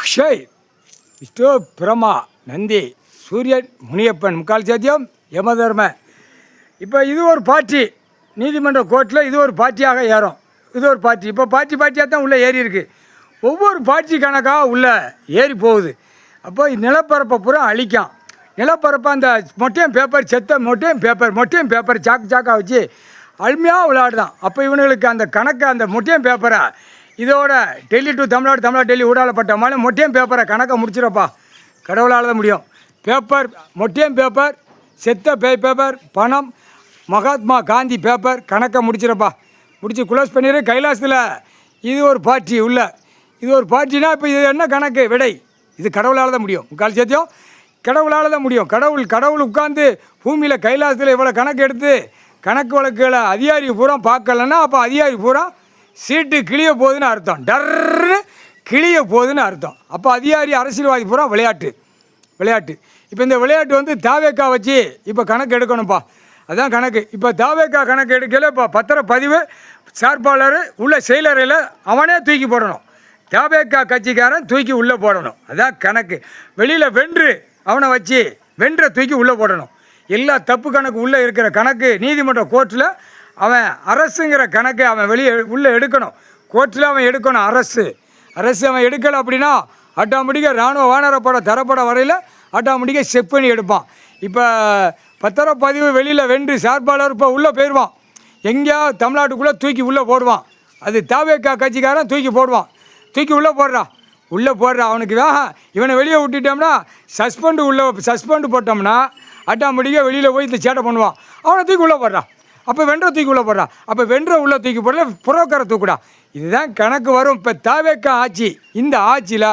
அக்ஷய், விஷ்ணு, பிரமா, நந்தி, சூரியன், முனியப்பன், முக்கால் சாத்தியம், யமதர்ம. இப்போ இது ஒரு பார்ட்டி, நீதிமன்ற கோர்ட்டில் இது ஒரு பார்ட்டியாக ஏறும். இது ஒரு பார்ட்டி. இப்போ பார்ட்டியாக தான் உள்ளே ஏறி இருக்குது. ஒவ்வொரு பார்ட்டி கணக்காக உள்ளே ஏறி போகுது. அப்போ நிலப்பரப்பை பூரா அழிக்கும். நிலப்பரப்பை அந்த மொட்டையும் பேப்பர், செத்த மொட்டையும் பேப்பர் சாக்காக வச்சு அருமையாக விளையாடுதான். அப்போ இவனுங்களுக்கு அந்த கணக்கை, அந்த மொட்டையும் பேப்பரை இதோட டெல்லி டு தமிழ்நாடு டெல்லி ஊடாலப்பட்ட மாதிரி மொட்டையும் பேப்பரை கணக்கை முடிச்சிடப்பா. கடவுளால் தான் முடியும். பேப்பர், மொட்டையும் பேப்பர், செத்த பேப்பர், பணம், மகாத்மா காந்தி பேப்பர் கணக்கை முடிச்சிடப்பா. முடிச்சு க்ளோஸ் பண்ணிடு. கைலாசத்தில் இது ஒரு பார்ட்டி உள்ள. இது ஒரு பார்ட்டினா இப்போ இது என்ன கணக்கு விடை? இது கடவுளால் தான் முடியும். முக்கால் சத்தியம் கடவுளால் தான் முடியும். கடவுள் உட்காந்து பூமியில் கைலாசத்தில் இவ்வளோ கணக்கு எடுத்து கணக்கு வழக்குகளை அதிகாரி பூரா பார்க்கலன்னா அப்போ அதிகாரி பூரா சீட்டு கிளிய போகுதுன்னு அர்த்தம். டர்னு கிளிய போகுதுன்னு அர்த்தம். அப்போ அதிகாரி அரசியல்வாதி பூரா விளையாட்டு. இப்போ இந்த விளையாட்டு வந்து தாவேக்கா வச்சு இப்போ கணக்கு எடுக்கணும்ப்பா. அதுதான் கணக்கு. இப்போ தாவேக்கா கணக்கு எடுக்கல. இப்போ பத்திரப்பதிவு சார்பாளர் உள்ள செயலறையில் அவனே தூக்கி போடணும். தாவேக்கா கட்சிக்காரன் தூக்கி உள்ளே போடணும். அதுதான் கணக்கு. வெளியில் அவனை வச்சு தூக்கி உள்ளே போடணும். எல்லா தப்பு கணக்கு உள்ளே இருக்கிற கணக்கு நீதிமன்ற கோர்ட்டில் அவன் அரசுங்கிற கணக்கை அவன் உள்ளே எடுக்கணும். கோர்ட்டில் அவன் எடுக்கணும். அரசு அவன் எடுக்கலை அப்படின்னா ஆட்டோமேட்டிக்காக இராணுவ வானரப்பட தரப்பட வரையில் ஆட்டோமேட்டிக்காக செக் பண்ணி எடுப்பான். இப்போ பத்திரப்பதிவு வெளியில் சார்பாளர் இப்போ உள்ளே போயிடுவான். எங்கேயாவது தமிழ்நாட்டுக்குள்ளே தூக்கி உள்ளே போடுவான். அது தாவேக்கா கட்சிக்காரன் தூக்கி உள்ளே போடுறா. அவனுக்கு இவனை வெளியே விட்டுட்டோம்னா சஸ்பெண்டு போட்டோம்னா ஆட்டோமேட்டிக்காக வெளியில் போய் இந்த சேட்டை பண்ணுவான். அவனை தூக்கி உள்ளே போடுறான். அப்போ தூக்கி உள்ளே போடுறான். அப்போ உள்ளே தூக்கி போடல, புரோக்கரை தூக்குடா. இதுதான் கணக்கு வரும். இப்போ தாவேக்கா ஆட்சி, இந்த ஆட்சியில்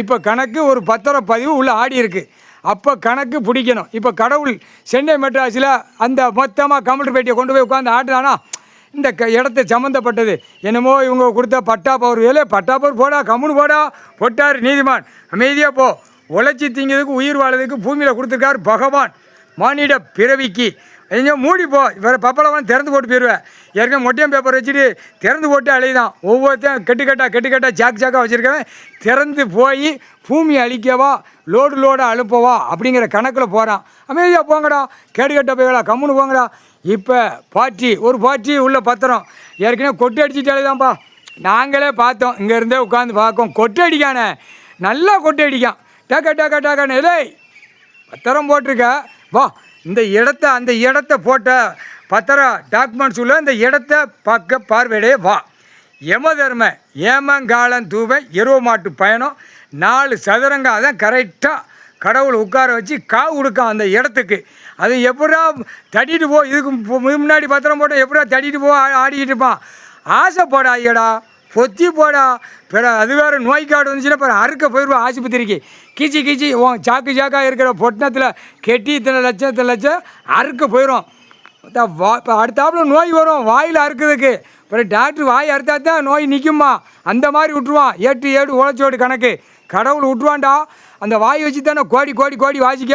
இப்போ கணக்கு ஒரு பத்திரப்பதிவு உள்ளே ஆடி இருக்குது. அப்போ கணக்கு பிடிக்கணும். இப்போ கடவுள் சென்னை மெட்ராஸில் அந்த மொத்தமாக கம்ப்யூட்டர் பேட்டியை கொண்டு போய் உட்காந்து ஆட்டுறானா இந்த இடத்த சம்மந்தப்பட்டது என்னமோ இவங்க கொடுத்த பட்டாப்பவர் போடா, கம்முன்னு போட்டார் நீதிமான். அமைதியாக போ. உழைச்சி திங்கிறதுக்கு உயிர் வாழ்றதுக்கு பூமியில் கொடுத்துருக்காரு பகவான். மானிட பிறவிக்கு எங்கேயோ மூடி போ. வேறு பப்பளவன் திறந்து போட்டு போயிடுவேன். ஏற்கனவே மொட்டையும் பேப்பர் வச்சுட்டு திறந்து போட்டு அழைதான். ஒவ்வொருத்தையும் கெட்டுக்கட்டா சாக்காக வச்சுருக்கவன் திறந்து போய் பூமியை அழிக்கவா, லோடாக அழுப்பவா அப்படிங்கிற கணக்கில் போகிறான். அமைதியாக போங்கடா, கேடுகட்ட போய்களா, கம்முன்னு போங்கடா. இப்போ ஒரு பார்ட்டி உள்ள பத்திரம் ஏற்கனவே கொட்டை அடிச்சுட்டு அழைதான்ப்பா. நாங்களே பார்த்தோம், இங்கேருந்தே உட்காந்து பார்க்கோம். கொட்டை அடிக்கானே, நல்லா கொட்டை அடிக்கான். டக்கானே இல்லை பத்திரம் போட்டிருக்க வா. அந்த இடத்த போட்ட பத்திரம் டாக்குமெண்ட்ஸ் உள்ள இந்த இடத்த பார்க்க பார்வையிடே வா. யமதர்ம ஏமங்காலம் தூவை எருவ மாட்டு பயணம் 4 சதுரங்க. அதான் கரெக்டாக கடவுள் உட்கார வச்சு காவு கொடுக்கான் அந்த இடத்துக்கு. அது எப்படா தட்டிட்டு போ. இதுக்கு முன்னாடி பத்திரம் போட்டால் எப்படா தட்டிட்டு போ ஆடிக்கிட்டு இருப்பான். ஆசைப்படா ஐயடா, பொத்தி போடா. பிற அது வேறு நோய்க்காடு வந்துச்சுன்னா பிற அறுக்க போயிடுவான் ஆஸ்பத்திரிக்கு. கீச்சி உன் சாக்காக இருக்கிற பொட்டணத்தில் கெட்டி இத்தனை லட்சம் அறுக்க போயிடும். இப்போ அடுத்தாப்புல நோய் வரும் வாயில் அறுக்கிறதுக்கு. பிறகு டாக்டர் வாய் அறுத்தா தான் நோய் நிற்குமா. அந்த மாதிரி விட்டுருவான். 8 உழைச்சோடு கணக்கு கடவுள் விட்டுருவான்டா. அந்த வாய் வச்சு தானே கோடி வாசிக்க.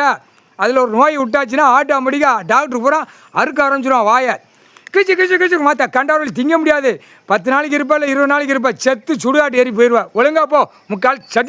அதில் ஒரு நோய் விட்டாச்சுன்னா ஆட்டோமேட்டிக்காக டாக்டர் பூரா அறுக்க ஆரம்பிச்சிடுவான் வாயை. கிச்சு மாற்ற கண்டவர்கள் திங்க முடியாது. 10 நாளைக்கு இருப்பா, இல்லை 20 நாளைக்கு இருப்பா. செத்து சுடுகாட்டு ஏறி போயிடுவா. ஒழுங்கா போ. முக்கால் சத்தியம்.